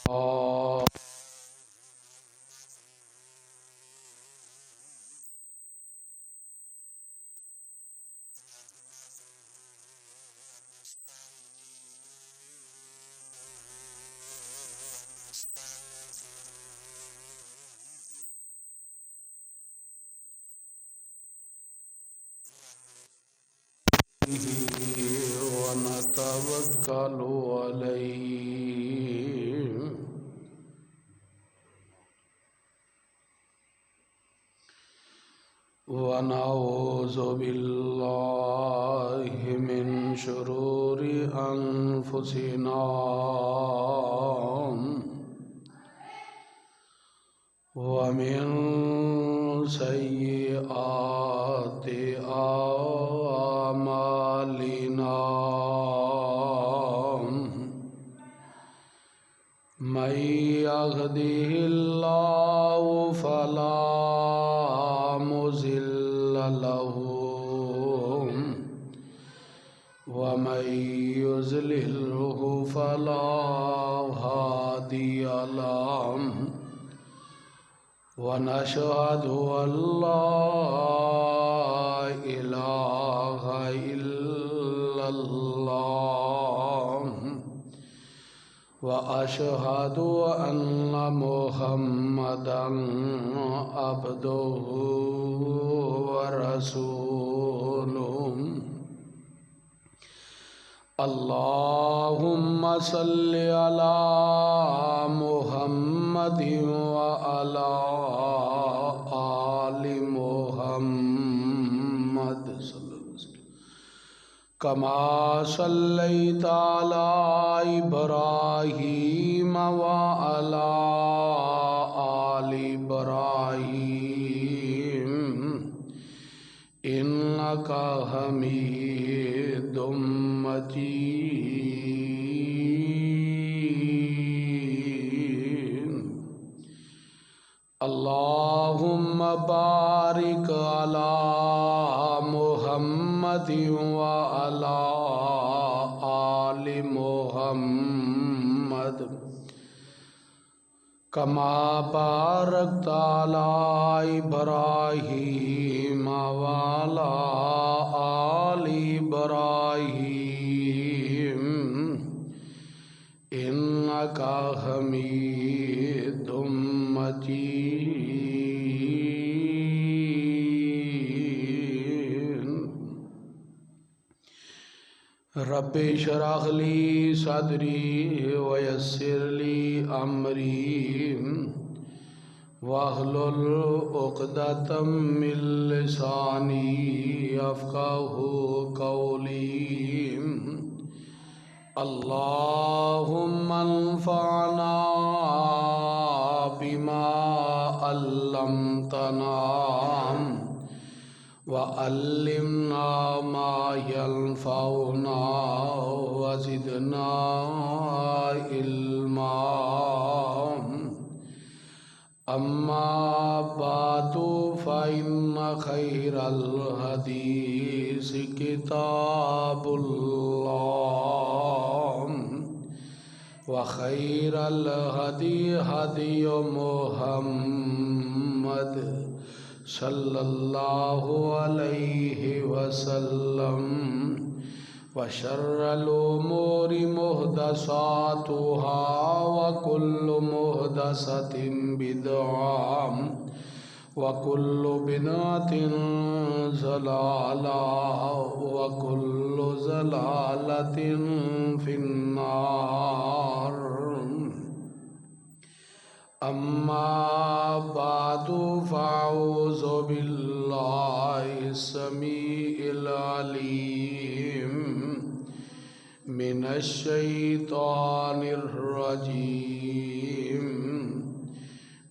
آه ونتوكل عليه ونعوذ بالله من شرور أنفسنا ومن سيئات أعمالنا من يهده الله فلا مضل له ومن يضلله فلا هادي له ونشهد أن لا إله إلا الله وأشهد أن محمدًا عبده ورسوله اللهم صل على محمد وعلى آل محمد كما صليت على إبراهيم وعلى آل إبراهيم إنك حميد مجيد اللهم بارك على محمد وعلى آل محمد كما باركت على إبراهيم وعلى آل إبراهيم إنك حميد مجيد رب اشرح لي صدري ويسر لي أمري واحلل عقدة من لساني يفقهوا قولي اللهم انفعنا بما علمتنا وعلمنا ما ينفعنا وزدنا علما أما بعد فإن خير الحديث كتاب الله وخير الهدي هدي محمد صلى الله عليه وسلم وشر الأمور محدثاتها وكل محدثة بدعة وكل بدعة ضلالة وكل ضلالة في النار أما بعد فأعوذ بالله السميع العليم من الشيطان الرجيم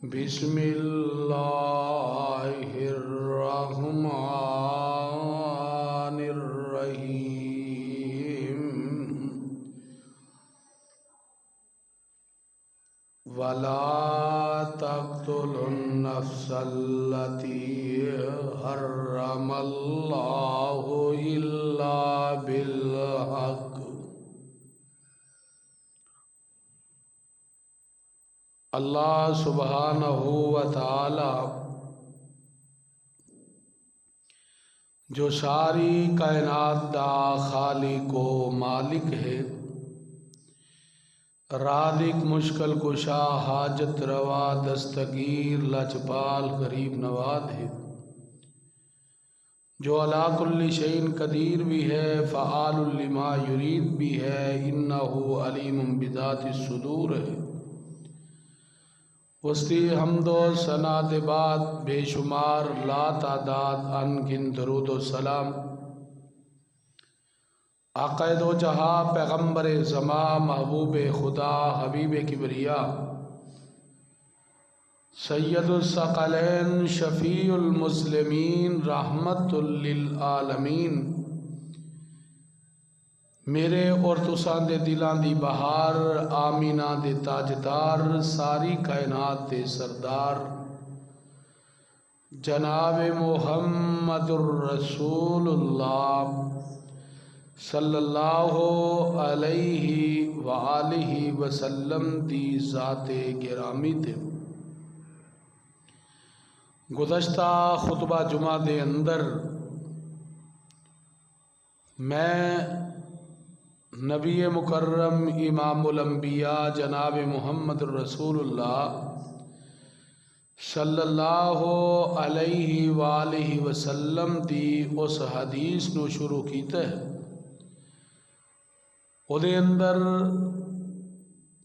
بسم الله الرحمن الرحيم ولا تقتلوا النفس التي حرم الله إلا بالحق اللہ سبحانہ و تعالی جو ساری کائنات دا خالق و مالک ہے، رازق مشکل کشا حاجت روا دستگیر لجپال غریب نواز ہے، جو علی کل شیء قدیر بھی ہے، فعال لما یرید بھی ہے، انہ علیم بذات الصدور ہے۔ وسطی حمد و ثنا کے بعد بے شمار لا تعداد ان گن درود و سلام آقا دو جہاں پیغمبر زماں محبوب خدا حبیب کبریا سید الثقلین شفیع المسلمین رحمت للعالمین میرے اور تساں دے دلاں دی بہار آمینہ دے تاجدار ساری کائنات دے سردار جناب محمد الرسول اللہ صلی اللہ علیہ وآلہ وسلم دی ذات گرامی تے گزشتہ خطبہ جمعہ دے اندر میں نبی مکرم امام الانبیاء جناب محمد الرسول اللہ صلی اللہ علیہ وآلہ وسلم دی اس حدیث نو شروع کیتا ہے۔ او دے اندر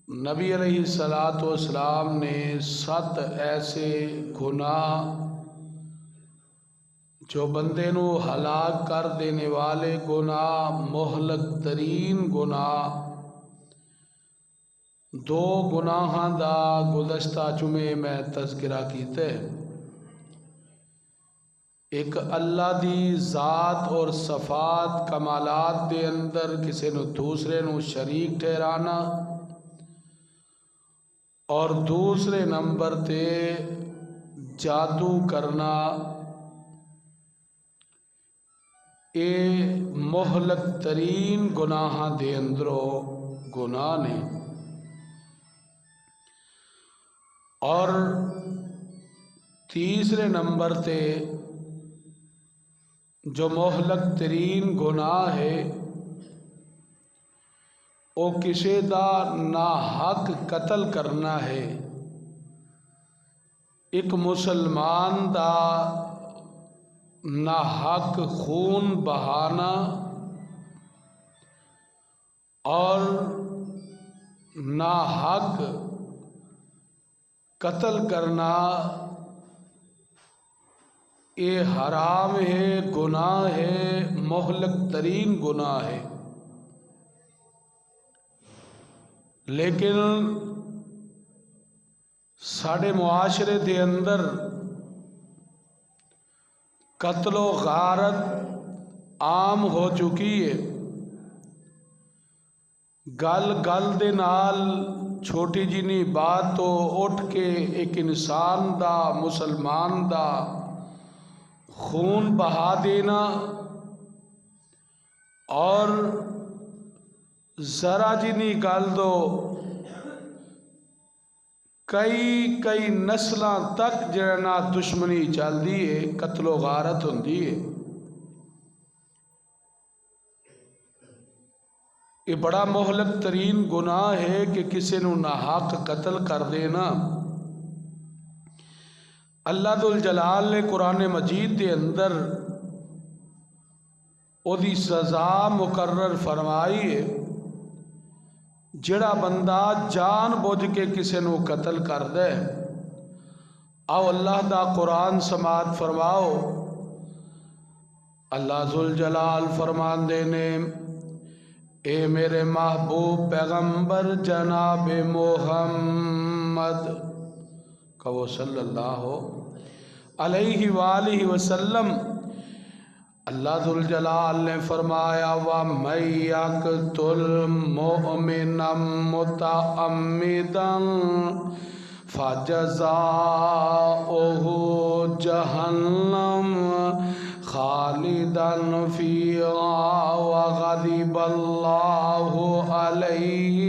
نبی علیہ السلام نے 7 ایسے گناہ جو بندے نو ہلاک کر دینے والے گناہ، مہلک ترین گناہ، 2 گناہاں دا گزشتہ جمعے میں تذکرہ کیتے۔ ایک اللہ دی ذات اور صفات کمالات دے اندر کسی نو دوسرے نو شریک ٹھہرانا، اور دوسرے نمبر تے جادو کرنا، اے مہلک ترین گناہاں دے اندروں گناہ نے۔ اور تیسرے نمبر تے جو مہلک ترین گناہ ہے او کسی دا ناحق قتل کرنا ہے، ایک مسلمان دا ناحق خون بہانا اور ناحق قتل کرنا، یہ حرام ہے، گناہ ہے، مہلک ترین گناہ ہے۔ لیکن ساڑھے معاشرے دے اندر قتل و غارت عام ہو چکی ہے۔ گل گل دے نال چھوٹی جنی بات تو اٹھ کے ایک انسان دا، مسلمان دا خون بہا دینا، اور ذرا جنی گل دو کئی نسلاں تک جڑنا دشمنی چلدی ہے، قتل و غارت ہوندی ہے۔ یہ بڑا مہلک ترین گناہ ہے کہ کسی نو ناحق قتل کر دینا۔ اللہ ذوالجلال نے قرآن مجید دے اندر او دی سزا مقرر فرمائی ہے، جڑا بندہ جان بوجھ کے کسی نو قتل کر دے۔ آؤ اللہ دا قرآن سماعت فرماؤ، اللہ ذوالجلال فرمان دینے، اے میرے محبوب پیغمبر جناب محمد کہو صلی اللہ علیہ وآلہ وسلم، اللہ ذوالجلال نے فرمایا وَمَن يَقْتُلْ مُؤْمِنًا مُتَعَمِّدًا فَجَزَاؤُهُ جَهَنَّمُ خَالِدًا فِيهَا وَغَضِبَ اللَّهُ عَلَيْهِ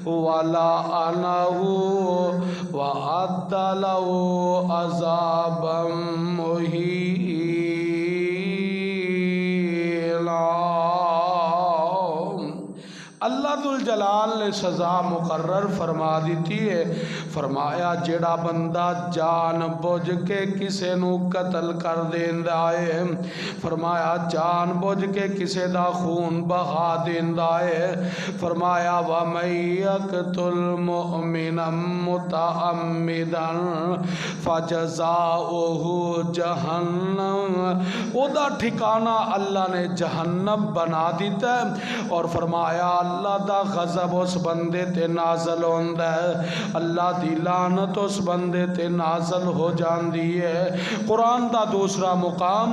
وَلَعَنَهُ وَأَعَدَّ لَهُ عَذَابًا مُهِينًا۔ اللہ ذوالجلال نے سزا مقرر فرما دیتی ہے، فرمایا جڑا بندہ جان بوجھ کے کسے نو قتل کر دیندا ہے، فرمایا جان بوجھ کے کسے دا خون بہا دیندا ہے، فرمایا وَمَن يَقْتُلْ مُؤْمِنًا مُتَعَمِّدًا فَجَزَاؤُهُ جَہَنَّمُ، او دا ٹھکانہ اللہ نے جہنم بنا دیتا ہے، اور فرمایا اللہ دا غضب اس بندے تے نازل ہوندا ہے، اللہ دی لعنت اس بندے تے نازل ہو جاندی ہے۔ قرآن دا دوسرا مقام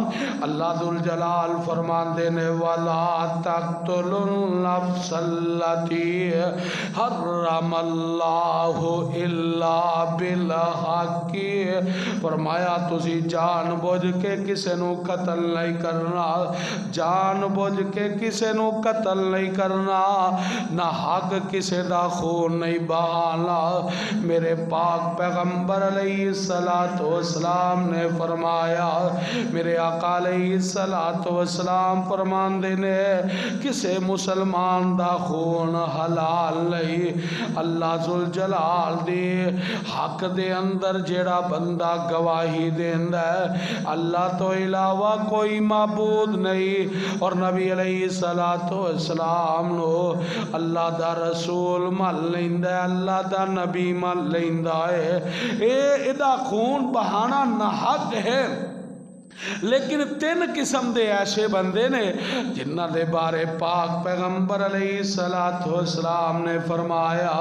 اللہ ذوالجلال فرماندے نے وَلَا تَقْتُلُوا النَّفْسَ الَّتِي حَرَّمَ اللَّهُ إِلَّا بِالْحَقِّ، فرمایا تسی جان بوجھ کے کسے نو قتل نہیں کرنا، جان بوجھ کے کسے نو قتل نہیں کرنا، نہ حق کسے دا خون نہیں بہانا۔ میرے پاک پیغمبر علیہ السلام نے فرمایا، میرے آقا علیہ السلام فرماندے نے کسے مسلمان دا خون حلال نہیں۔ اللہ ذوالجلال دی حق دے اندر جیڑا بندہ گواہی دیندا ہے اللہ تو علاوہ کوئی معبود نہیں، اور نبی علیہ السلام نو اللہ دا رسول مان لیندا ہے، اللہ دا نبی مان لیندا ہے، اے دا خون بہانا نہ حق ہے۔ لیکن تین قسم دے ایسے بندے نے جنہ دے بارے پاک پیغمبر علیہ السلام نے فرمایا،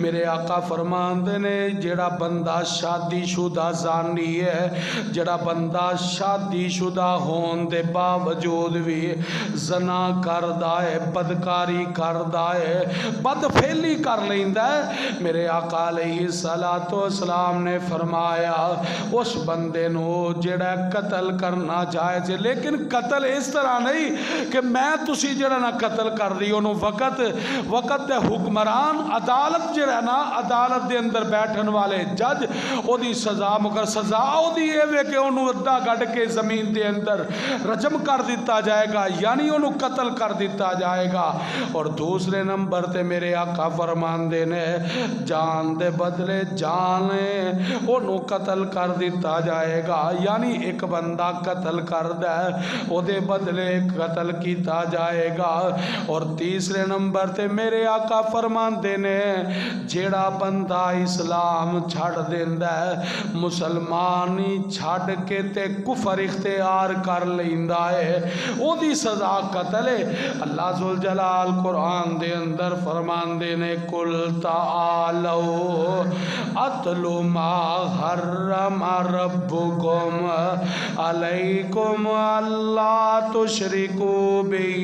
میرے آقا فرماندے نے جڑا بندہ شادی شدہ زانی ہے، جڑا بندہ شادی شدہ ہون دے باوجود بھی زنا کردا ہے، بدکاری کردا ہے، بدفعلی کر لیندا ہے، میرے آقا علیہ السلام نے فرمایا اس بندے نو جڑا قتل کرنا جائز ہے، لیکن قتل اس طرح نہیں کہ میں تسی جڑا نا قتل کر دی انہوں وقت دے حکمران عدالت جڑا نا عدالت دے اندر بیٹھن والے جج او دی سزا مگر سزا او دی ہے کہ انہوں ادھا گڑ کے زمین دے اندر رجم کر دیتا جائے گا، یعنی انہوں قتل کر دیتا جائے گا۔ اور دوسرے نمبر تے میرے آقا فرمان دینے جان دے بدلے جانے انہوں قتل کر دیتا جائے گا، یعنی ایک بندہ قتل کر دے او دے بدلے قتل کیتا جائے گا۔ اور تیسرے نمبر تے میرے آقا فرمان دینے جیڑا بندہ اسلام چھڑ دیندا ہے، مسلمانی چھڑ کے تے کفر اختیار کر لیندا ہے، او دی سزا قتل ہے۔ اللہ ذوالجلال قرآن دے اندر فرمان دینے قل تعالوا اتل ما حرم ربکم علیکم اللہ تشرکوا به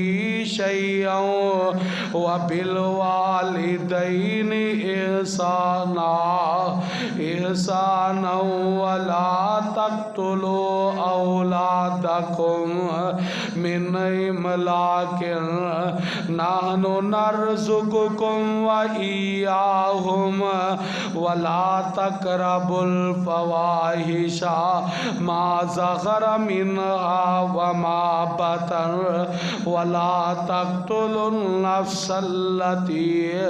شیئا وبالوالدین احسانا ولا تقتلوا اولادکم من املاق نحن نرزقکم وإیاہم ولا تقربوا الفواحش ما ظهر منها وما بطن ولا تقتلوا النفس التي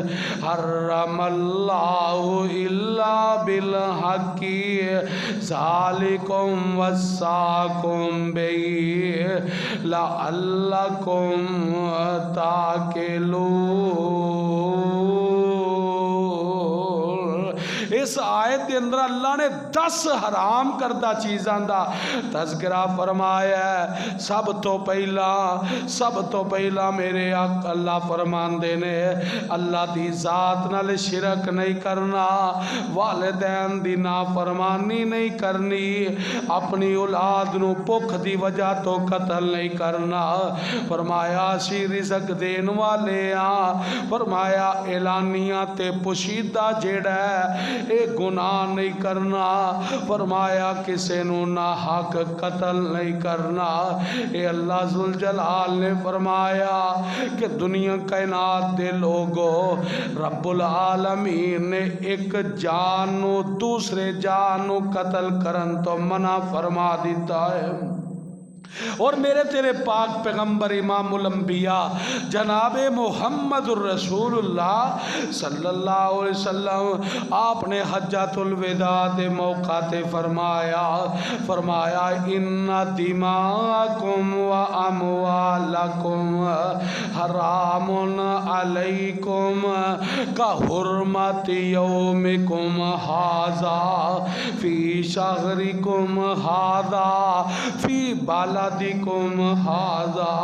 حرم الله إلا بالحق ذلكم وصاكم به لعلكم تعقلون۔ اس آیت کے اندر اللہ نے 10 حرام کردہ چیزاں دا تذکرہ فرمایا ہے۔ سب تو پہلا میرے اللہ فرمان دینے اللہ دی ذات نال شرک نہیں کرنا، والدین دی نافرمانی نہیں کرنی، اپنی اولاد نو بھوک دی وجہ تو قتل نہیں کرنا، فرمایا اسی رزق دین والے ہاں، فرمایا اعلانیاں تے پوشیدہ جیڑا ہے اے گناہ نہیں کرنا، فرمایا کسے نو نہ حق قتل نہیں کرنا۔ اے اللہ ذوالجلال نے فرمایا کہ دنیا کائنات دے لوگو، رب العالمین نے ایک جان نو دوسرے جان نو قتل کرن تو منع فرما دیتا ہے، اور میرے تیرے پاک پیغمبر امام الانبیاء جناب محمد الرسول اللہ صلی اللہ علیہ وسلم آپ نے حجۃ الوداع دے موقع تے فرمایا ان دماءکم و اموالکم حرام علیکم کا حرمت یومکم ھذا فی شہرکم ھذا فی بلدکم ھذا۔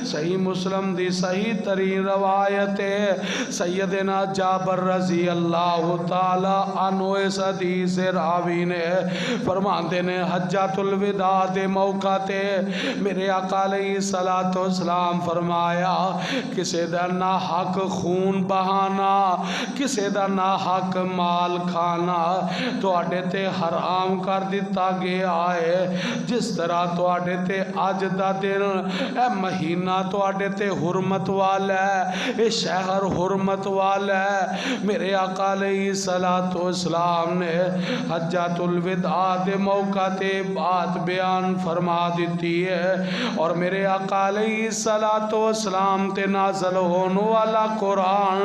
صحیح مسلم دی صحیح ترین روایت ہے، سیدنا جابر رضی اللہ تعالی عنہ اس حدیث راوی نے فرماندے نے حجۃ الوداع دے موقع تے میرے آقا علیہ الصلوۃ والسلام فرمایا کسے دا نہ حق خون بہانا، کسے دا نہ حق مال کھانا تواڈے تے حرام کر دتا گیا ہے، جس طرح تواڈے تے اج دا دن اے مہینہ تواڈے تے حرمت والا ہے، اے شہر حرمت والا ہے۔ میرے آقا علیہ الصلوۃ والسلام نے حجۃ الوداع دے موقع تے بات بیان فرما دیتی ہے، اور میرے آقا علیہ الصلوۃ والسلام تے نازل ہونے والا قرآن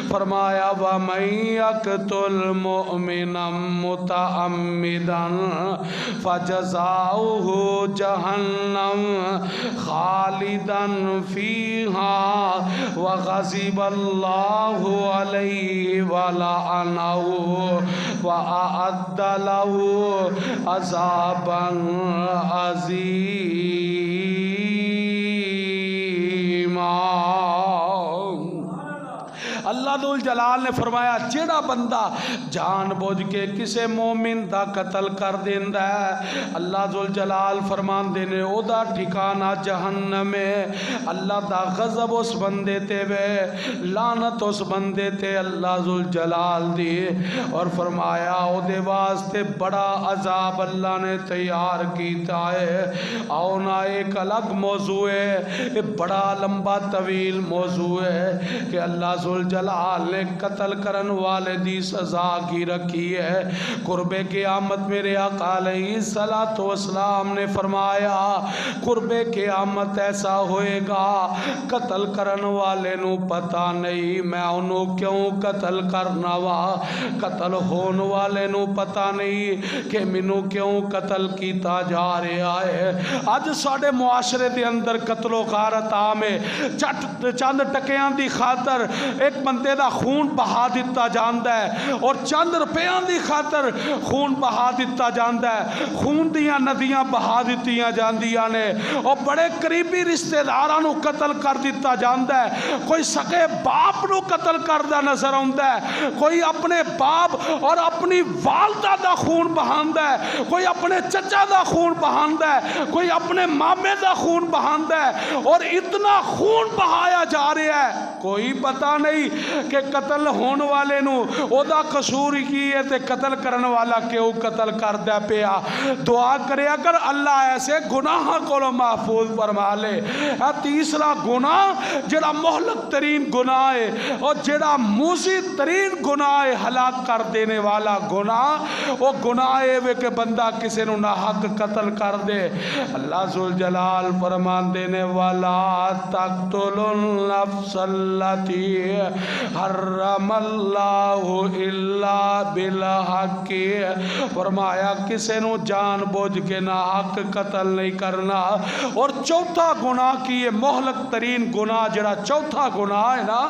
فرمایا وَمَن يَقْتُلْ مُؤْمِنًا مُتَعَمِّدًا فَجَزَاؤُهُ جہنم خالداً فیہا وغضب اللہ علیہ ولعنہ وأعد لہ عذابا عظیما۔ اللہ ذو جلال نے فرمایا جیڑا بندہ جان بوجھ کے کسے مومن دا قتل کر دیندا ہے، اللہ ذو جلال فرماندے نے او دا ٹھکانہ جہنم ہے، اللہ دا غضب اس بندے تے وے، لعنت اس بندے تے اللہ ذو جلال دی، اور فرمایا او دے واسطے بڑا عذاب اللہ نے تیار کیتا ہے۔ آؤ نا ایک الگ موضوع ہے، بڑا لمبا طویل موضوع ہے کہ اللہ ذو جلال نے قتل کرن والے دی سزا کی رکھی ہے۔ قرب قیامت میرے آقا علیہ الصلوۃ والسلام نے فرمایا قرب قیامت ایسا ہوئے گا قتل کرن والے نو پتہ نہیں میں انہوں کیوں قتل کرنا وا، قتل ہون والے نو پتہ نہیں کہ منو کیوں قتل کیتا جا رہا ہے۔ اج ساڈے معاشرے دے اندر قتل و غارت عام ہے، چند ٹکیاں دی خاطر ایک بندے دا خون بہا دیتا جاندا ہے، اور چند روپیاں دی خاطر خون بہا دیتا جاندا ہے، خون دیاں ندیاں بہا دیتیاں جاندیاں نے، اور بڑے قریبی رشتہ داراں نو قتل کر دیتا جاندا ہے، کوئی سکے باپ نو قتل کردا نظر آوندا ہے، کوئی اپنے باپ اور اپنی والدہ دا خون بہاندا ہے، کوئی اپنے چچا دا خون بہاندا ہے، کوئی اپنے مامے دا خون بہاندا ہے، اور اتنا خون بہایا جا رہا ہے کوئی پتہ نہیں کہ قتل ہون والے نو او دا قصور کی ہے تے قتل کرن والا کیوں قتل کر دے پیا۔ دعا کرے اگر اللہ ایسے گناہ کو محفوظ فرما لے۔ تیسرا گناہ جڑا مہلک ترین گناہ ہے اور جڑا موسی ترین گناہ ہے، ہلاک کر دینے والا گناہ، وہ گناہ ہے کہ بندہ کسی نو ناحق قتل کر دے۔ اللہ ذوالجلال فرمان دینے والا تقتل النفس التي حرم اللہ الا بالحق، فرمایا کسے نو جان بوجھ کے ناحق قتل نہیں کرنا۔ اور چوتھا گناہ کی یہ مہلک ترین گناہ جڑا چوتھا گناہ ہے نا،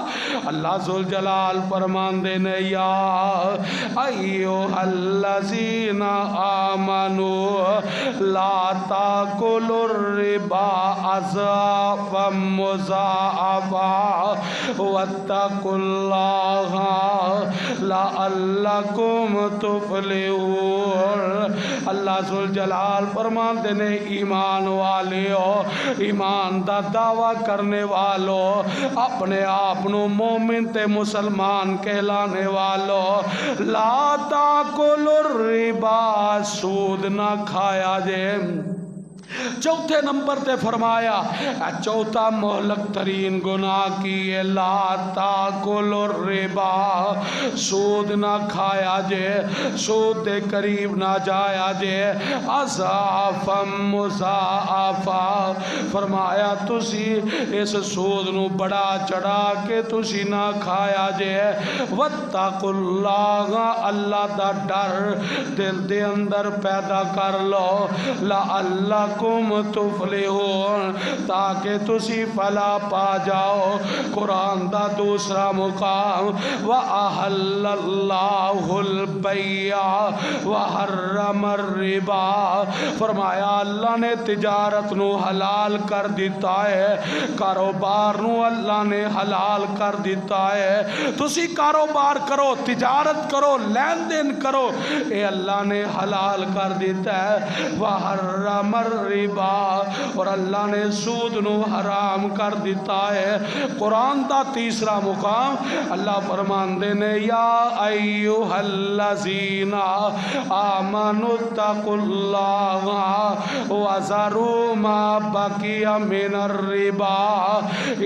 اللہ ذوالجلال فرمان دینے یا ایوہ الذین آمنوا لا تاکلوا الربا اضعافا مضاعفا واتقوا اللہ لعلکم تفلحون۔ اللہ ذوالجلال فرماندے نے ایمان والیو، ایمان دا دعویٰ کرنے والو، اپنے آپ نو مومن تے مسلمان کہلانے والو، لا تاکلوا الربا، سود نہ کھایا جے۔ چوتھے نمبر تے فرمایا چوتھا مہلک ترین گناہ کی ہے، لا تاکلوا الربا، سود نہ کھایا جے، سود دے قریب نہ جایا جے، اضعافا مضاعفا، فرمایا تسی اس سود نو بڑا چڑھا کے تسی نہ کھایا جے، واتقوا اللہ، اللہ دا ڈر دل دے اندر پیدا کر لو، لعلکم تفلحون، تاکہ تسی فلاح پا جاؤ۔ قرآن دا دوسرا مقام وَأَحَلَّ اللَّهُ الْبَيْعَ وَحَرَّمَ الرِّبَا، فرمایا اللہ نے تجارت نو حلال کر دیتا ہے، کاروبار نو اللہ نے حلال کر دیتا ہے، تسی کاروبار کرو، تجارت کرو، لین دین کرو، اے اللہ نے حلال کر دیتا ہے، وَحَرَّمَ الرِّبَا، اور اللہ نے سود نو حرام کر دیتا ہے۔ قرآن دا تیسرا مقام اللہ فرماندے نے یا ایھا الذین آمنوا اتقوا اللہ وذروا ما بقی من الربا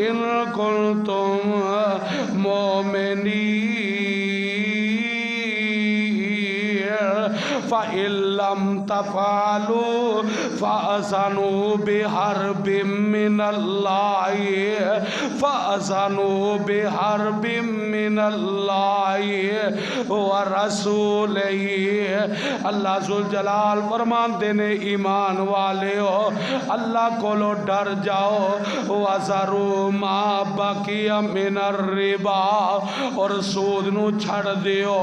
ان کنتم مؤمنین فَإِن لَّمْ تَفْعَلُوا فَأْذَنُوا بِحَرْبٍ مِّنَ اللَّهِ وَرَسُولِهِ، اللہ ذوالجلال فرماندے نے ایمان والے ہو، اللہ کو لو ڈر جاؤ، وَذَرُوا مَا بَقِيَ مِنَ الرِّبَا، اور سود نو چھڑ دیو،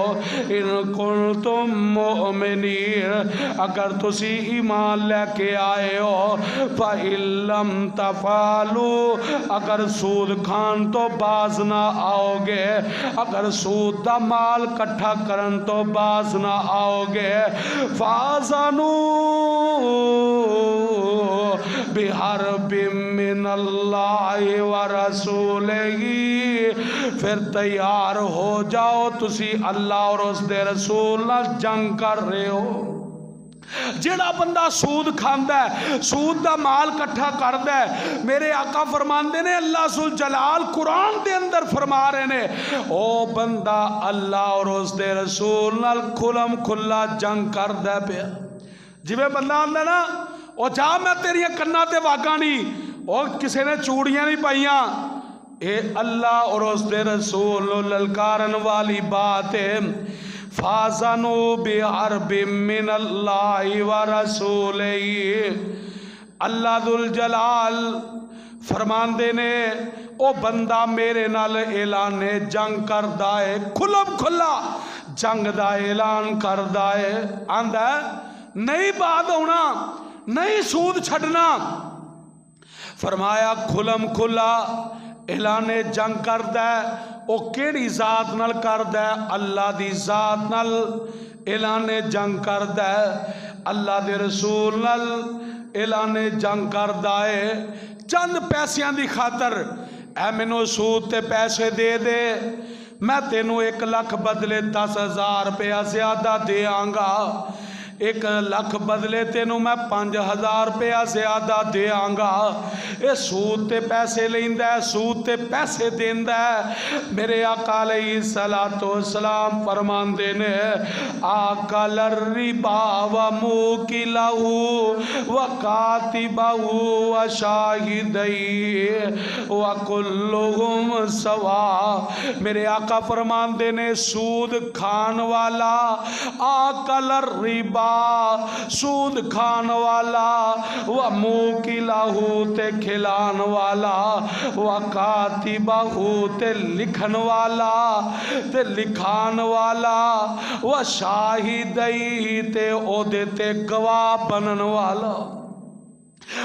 ان کنتم مؤمنین، اگر تسی ایمان لے کے آئے ہو، فَإِن لَّمْ تَفْعَلُوا، اگر سود کھان تو باز نہ آؤ گے، اگر سود دا مال کٹھا کرن تو باز نہ آؤ گے، فَآذَنُوا بِحَرْبٍ مِّنَ اللَّهِ وَرَسُولِهِ، پھر تیار ہو جاؤ، تسی اللہ اور اس دے رسول نال جنگ کر رہے ہو۔ جیڑا بندہ سود کھاندا ہے، سود دا مال کٹھا کردا ہے، میرے آقا فرماندے نے اللہ ذوالجلال قرآن دے اندر فرما رہے نے، او بندہ اللہ اور اس دے رسول نال کھلم کھلا جنگ کردا پیا۔ جویں بندہ آندا نا او جا میں تیریاں کناں تے واگاں نہیں، او کسے نے چوڑیاں نہیں پائیاں، اے اللہ اور اس دے رسول للکارن والی بات ہے۔ فَآذَنُوا بِحَرْبٍ مِّنَ اللَّهِ وَرَسُولِهِ، اللہ ذوالجلال فرماندے نے او بندہ میرے نال اعلان جنگ کردا ہے، کھلم کھلا جنگ دا اعلان کردا ہے، آندا ہے نہیں بات ہونا، نہیں سود چھڈنا، فرمایا کھلم کھلا اعلان جنگ کردا ہے، او کیڑی ذات نال کردا ہے؟ اللہ دی ذات نال اعلان جنگ کردا ہے، اللہ دے رسول نال اعلان جنگ کردا ہے، چند پیسیاں دی خاطر، اے مینوں سود تے پیسے دے دے، میں تینوں 1 لاکھ بدلے 10,000 روپیہ زیادہ دیاں گا، 1 لاکھ بدلے تینوں میں 5,000 روپیہ زیادہ دیاں گا، اے سود تے پیسے لیندا ہے، سود تے پیسے دیندا ہے۔ میرے آقا علیہ الصلوۃ والسلام فرماندے نے آکل الربا وموکلہ وکاتبہ وشاہدی وکلہم سوا، میرے آقا فرماندے نے سود کھان والا، آکل الربا سود کھان والا، وموکلہ تے کھلان والا، وکاتبہ تے لکھن والا تے لکھان والا، وشاہدی تے او دے تے گواہ بنن والا،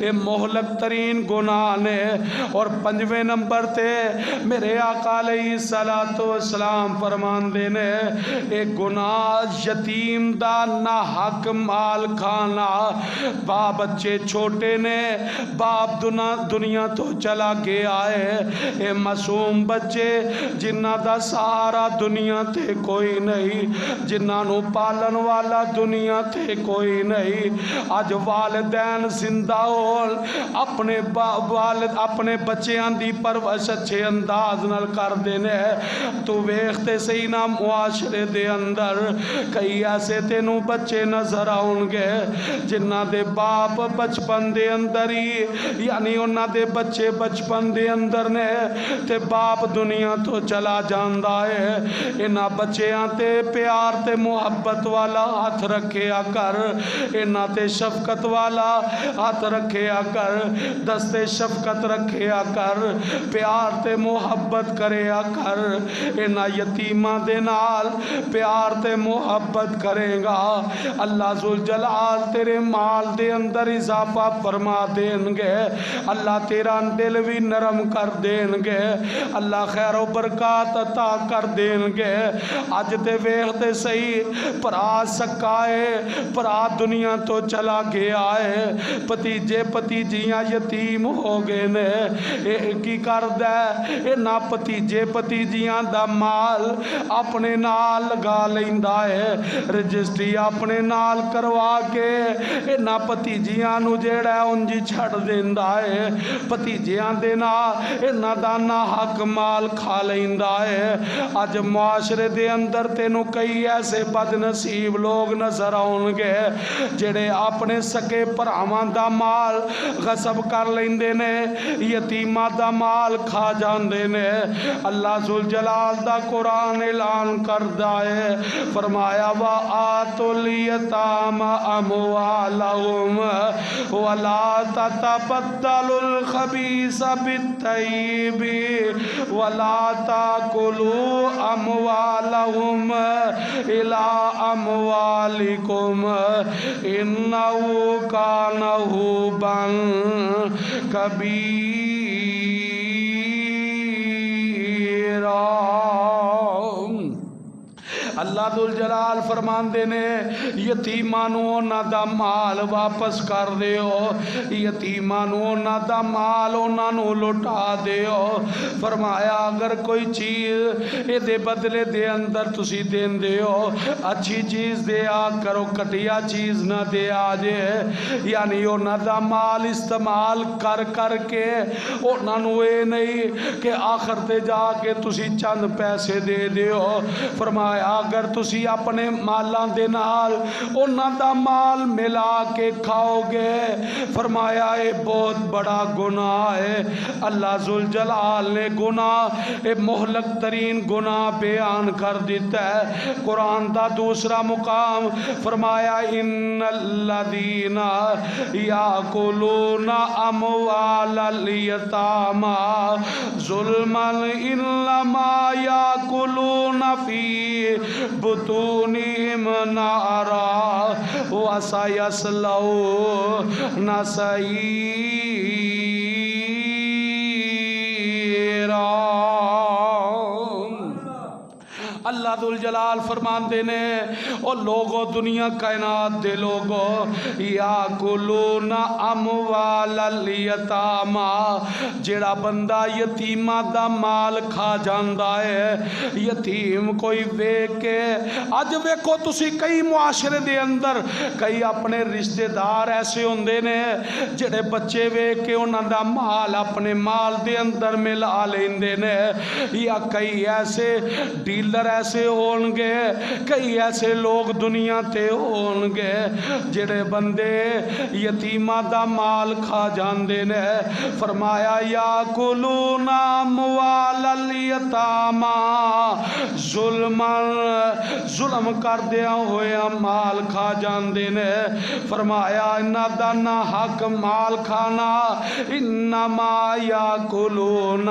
یہ مہلک ترین گناہ نے۔ اور 5ویں نمبر تے میرے آقا علیہ السلام فرماندے نے اے گناہ یتیم دا نہ حق مال کھانا۔ باپ بچے چھوٹے نے، باپ دنیا تو چلا گیا ہے، اے معصوم بچے جنہ دا سہارا دنیا تے کوئی نہیں، جنہ نو پالن والا دنیا تے کوئی نہیں۔ آج والدین زندہ ہون اپنے والد اپنے بچیاں دی پرورش اچھے انداز نال کر دینے۔ تو ویکھتے صحیح نا معاشرے دے اندر کئی ایسے تینوں بچے نظر آؤں گے جنہ دے باپ بچپن دے اندر ہی یعنی انہ دے بچے بچپن دے اندر نے تے باپ دنیا تو چلا جاندہ ہے۔ انہ بچیاں تے پیار تے محبت والا ہاتھ رکھیا کر، انہ تے شفقت والا ہاتھ رکھیا کر، دستے شفقت رکھیا کر، پیار تے محبت کریا کر۔ انہ یتیمہ دے نال پیار تے محبت کرے گا، اللہ ذوالجلال تیرے مال دے اندر اضافہ فرما دیں گے، اللہ تیرا دل بھی نرم کر دیں گے، اللہ خیر و برکات عطا کر دیں گے۔ آج تے ویکھتے صحیح پرا سکائے پرا دنیا تو چلا گیا ہے، پتیجے پتیجیاں یتیم ہو گئے نے، اے کی کر دے اے نا پتیجے پتیجیاں دا مال اپنے نال لگا لیندہ ہے، رجسٹری اپنے نال کروا کے اے نا پتیجیاں نو جیڑا ہے انجی چھڑ دیندہ ہے، پتیجیاں دینا اے نا دانا حق مال کھا لیندہ ہے۔ آج معاشرے دے اندر تینوں کئی ایسے بد نصیب لوگ نظر آؤں گے جڑے اپنے سکے پرامان دا مال غصب کر لیندے نے، یتیمہ دا مال کھا جاندے نے۔ اللہ ذوالجلال دا قرآن اعلان کردہ ہے، فرمایا وَآتُوا الْيَتَامَ أَمْوَالَهُمْ وَلَا تَتَبَدَّلُوا الْخَبِيثَ بِالطَّيِّبِ وَلَا تَأْكُلُوا أَمْوَالَهُمْ إِلَىٰ أَمْوَالِكُمْ إِنَّهُ كَانَ حُوبًا كَبِيرًا۔ اللہ ذوالجلال فرمان دینے یتیمانوں نہ دا مال واپس کر دیو، یتیمانوں نہ دا مال انہوں لٹا دیو۔ فرمایا اگر کوئی چیز اے دے بدلے دے اندر تسی دین دیو، اچھی چیز دیا کرو، کٹیا چیز نہ دیا جے، یعنی انہوں دا مال استعمال کر کر کے انہوں اے نہیں کہ آخر تے جا کے تسی چند پیسے دے دیو۔ فرمایا اگر تسی اپنے مالاں دے نال انہاں دا مال ملا کے کھاؤ گے، فرمایا اے بہت بڑا گناہ ہے۔ اللہ ذوالجلال نے گناہ اے مہلک ترین گناہ بیان کر دیتا ہے۔ قرآن دا دوسرا مقام فرمایا ان الذین یاکلون اموال الیتامی ظلما انما یاکلون فی بطونہم نارا وسیصلون سعیرا۔ اللہ ذوالجلال فرمان دینے او لوگو دنیا کائنات دے لوگو یاکلون اموال الیتامی، جڑا بندہ یتیمہ دا مال کھا جاندہ ہے۔ یتیم کوئی ویک کے آج ویکو تسی کئی معاشرے دے اندر کئی اپنے رشتہ دار ایسے ہوندے نے جڑے بچے ویک کے انہاں دا مال اپنے مال دے اندر ملا لیندے نے، یا کئی ایسے ڈیلر ایسے ہونگے، کئی ایسے لوگ دنیا تے ہونگے جڑے بندے یتیمہ دا مال کھا جاندے نے۔ فرمایا یاکلون اموال الیتامی ظلم کر دیا ہوئے مال کھا جاندے نے۔ فرمایا انہ دا نہ حق مال کھانا انما یاکلون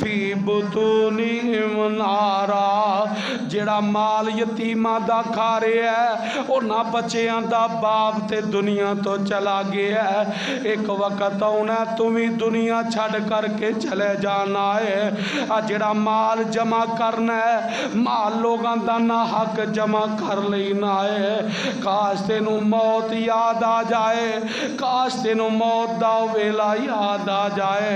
فی بطونہم نارا، جڑا مال یتیماں دا کھا رہا ہے انہاں بچیاں دا باپ تے دنیا تو چلا گیا ہے، ایک وقت آنا تمہیں دنیا چھڑ کر کے چلے جانا ہے۔ جڑا مال جمع کرنا ہے مال لوگاں دا نہ حق جمع کر لینا ہے۔ کاش تینوں موت یاد آ جائے، کاش تینوں موت دا ویلا یاد آ جائے،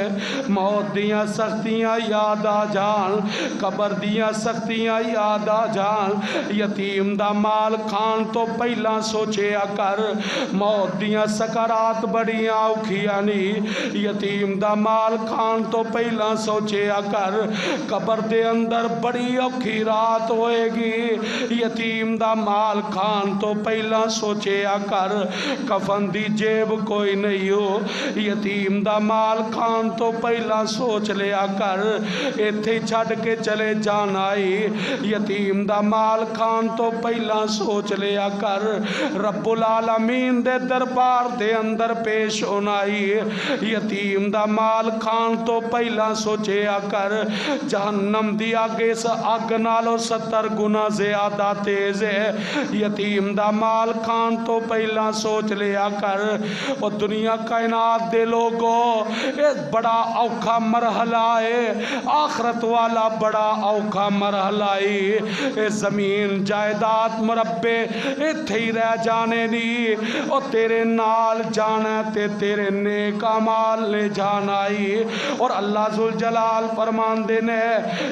موت دیاں سختیاں یاد آ جان، قبر دیاں سختیاں یاد آ جان۔ یتیم دا مال کھان تو پہلا سوچیا کر، موت دیاں سکرات بڑیاں اوکھیاں نہیں، یتیم دا مال کھان تو پہلا سوچیا کر، قبر دے اندر بڑی اوکھی رات ہوئے گی، یتیم دا مال کھان تو پہلا سوچیا کر، کفن دی جیب کوئی نہیں ہو، یتیم دا مال کھان تو پہلا سوچ لیا کر، ایتھے چھڑ کے چلے جانا ہی، یتیم دا مال کھان تو پہلا سوچ لیا کر، رب العالمین دے دربار دے اندر پیش ہونا ہی، یتیم دا مال کھان تو پہلا سوچیا کر، جہنم دی آگ اس اگ نالو 70 گنا زیادہ تیز ہے، یتیم دا مال کھان تو پہلا سوچ لیا کر۔ اور دنیا کائنات دے لوگو اس بڑا اوکھا مرحلہ ہے، آخرت والا بڑا اوکھا مرحلہ ہے، اس زمین جائیداد مربع ایتھے ہی رہ جانے دی، اور تیرے نال جانا تے تیرے نیک اعمال لے جانا ہی۔ اور اللہ ذوالجلال فرمان دینے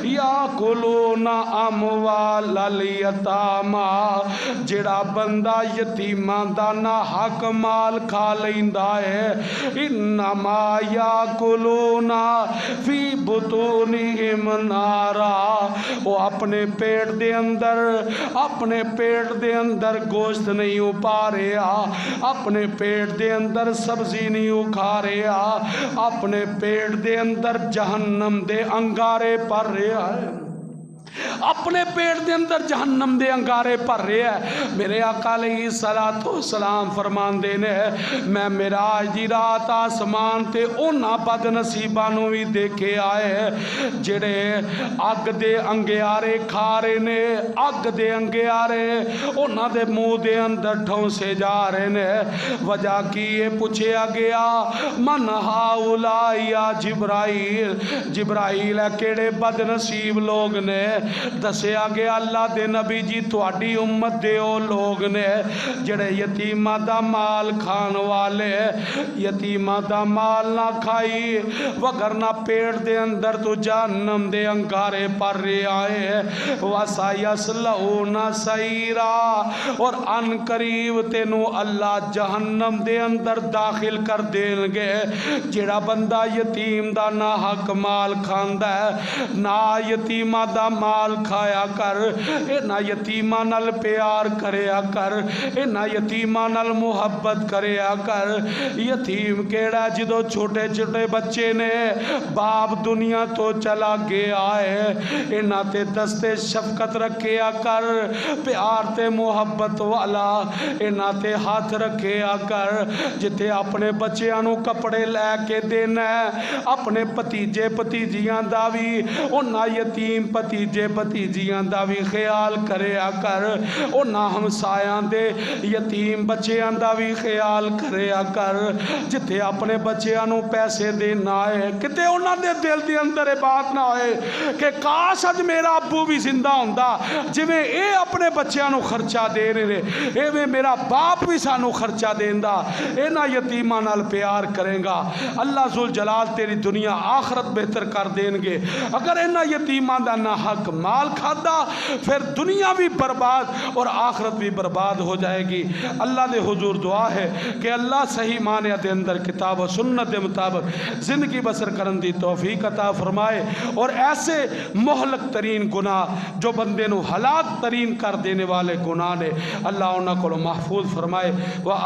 یاکلون اموال الیتامی، جڑا بندہ یتیماں دا نا حق مال کھا لیندا ہے، انما یاکلون فی بطونہم نارا، وہ اپنے پیٹ دے اندر گوشت نہیں پا رہا، اپنے پیٹ دے اندر سبزی نہیں کھا رہا، اپنے پیٹ دے اندر جہنم دے انگارے پر رہا ہے، اپنے پیٹ دے اندر جہنم دے انگارے پر رہا ہے۔ میرے آقا علیہ السلام فرمان دینے میں معراج دی رات آسمان تے اونا بد نصیبانوں بھی دیکھے آئے جڑے اگ دے انگیارے کھا رہے نے، اگ دے انگیارے اونا دے منہ دے اندر ٹھونسے جا رہے نے، وجہ کی یہ پوچھیا گیا من ہاؤلائی یا جبرائیل، جبرائیل ہے کیڑے بد نصیب لوگ نے، دسیا گیا اللہ دے نبی جی تواڈی امت دے او لوگ نے جڑے یتیمہ دا مال کھان والے، یتیمہ دا مال نہ کھائی وگرنہ پیٹ دے اندر تو جہنم دے انگارے پر رہے آئے، وَسَيَصْلَوْنَ سَعِيرًا، اور ان قریب تینوں اللہ جہنم دے اندر داخل کر دیں گے۔ جڑا بندہ یتیم دا نہ حق مال کھاندا ہے، نہ یتیمہ دا مال کھایا کر، اے نہ یتیمہ نال پیار کریا کر، اے نہ یتیمہ نال محبت کریا کر۔ یتیم کیڑا جدو چھوٹے چھوٹے بچے نے باپ دنیا تو چلا گیا ہے، اے نہ تے دستے شفقت رکھیا کر، پیار تے محبت والا، اے نہ تے ہاتھ رکھیا کر، جتے اپنے بچیاں نو کپڑے لے کے دینا ہے، اپنے پتیجے پتیجیاں دا بھی، انہاں یتیم پتیجے پتیجیاں دا بھی خیال کریا کر، انہاں ہمسایاں دے یتیم بچیاں دا بھی خیال کریا کر، جتے اپنے بچیاں نو پیسے دینا ہے، کتے انہاں دے دل دی اندر بات نہ ہوئے کہ کاش اج میرا ابو بھی زندہ ہوندا، جویں اے اپنے بچیاں نو خرچہ دے رہے، ایویں میرا باپ بھی سانو خرچہ دیندا، اے نہ یتیماں نال پیار کرے گا، اللہ ذوالجلال تیری دنیا آخرت بہتر کر دیں گے۔ اگر انہاں یتیماں دا نہ حق مال کھادا پھر دنیا بھی برباد اور آخرت بھی برباد ہو جائے گی۔ اللہ دے حضور دعا ہے کہ اللہ صحیح معنی دے اندر کتاب و سنت دے مطابق زندگی بسر کرن دی توفیق عطا فرمائے، اور ایسے مہلک ترین گناہ جو بندے نو ہلاک ترین کر دینے والے گناہ نے اللہ انہاں کو محفوظ فرمائے۔